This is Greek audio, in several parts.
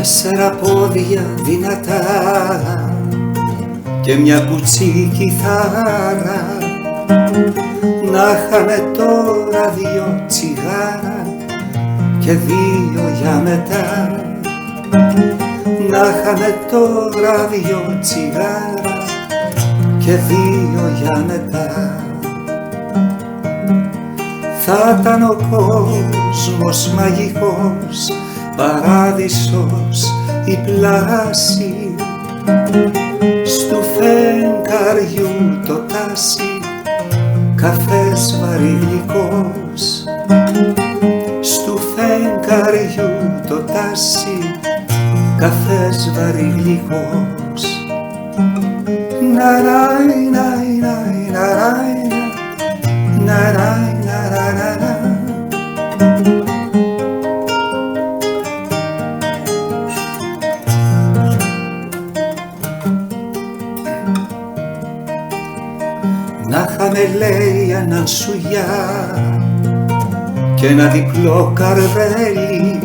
4 πόδια δυνατά και μια κουτσή κιθάρα, να είχαμε τώρα 2 τσιγάρα και 2 για μετά. Να είχαμε τώρα 2 τσιγάρα και 2 για μετά. Θα ήταν ο κόσμος μαγικός, παράδεισος η πλάση, στου φεγγαριού το τάσι, καφές βαρύ γλυκός. Στου φεγγαριού το τάσι, καφές βαρύ γλυκός. Ναράι, ναί, ναί, ναράι, ναράι, ναράι. Να είχαμε, λέει, έναν σουγιά και ένα διπλό καρβέλι,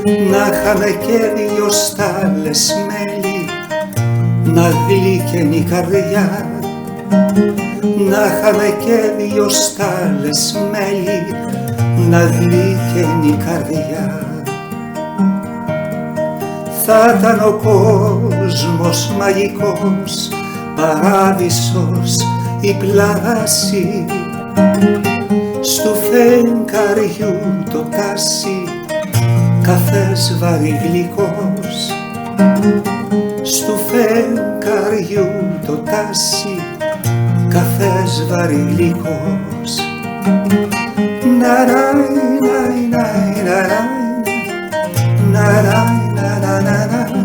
να είχαμε και 2 στάλες μέλι, να γλύκαινε η καρδιά. Να είχαμε και 2 στάλες μέλι, να γλύκαινε η καρδιά. Θα ήταν ο κόσμος μαγικός, παράδεισος η πλάση, στου φεγγαριού το τάσι, καφές βαρύ γλυκός. Στου φεγγαριού το τάσι, καφές βαρύ γλυκός. Ναράι, ναί, ναί, ναράι, ναράι, ναράι.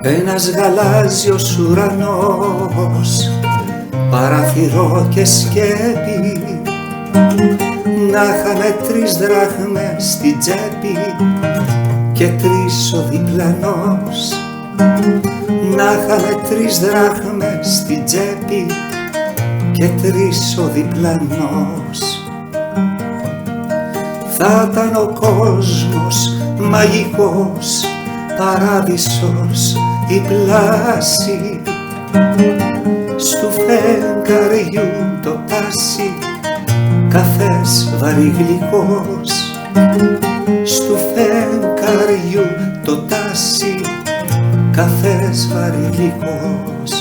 Ένας γαλάζιος ουρανός, παράθυρο και σκέπη, να είχαμε 3 δράχμες στην τσέπη και 3 ο διπλανός. Να είχαμε 3 δράχμες στην τσέπη και 3 ο διπλανός. Θα ήταν ο κόσμος μαγικός, παράδεισος η πλάση, στου φεγγαριού το τάσι, καφές βαρύ γλυκός. Στου φεγγαριού το τάσι, καφές βαρύ γλυκός.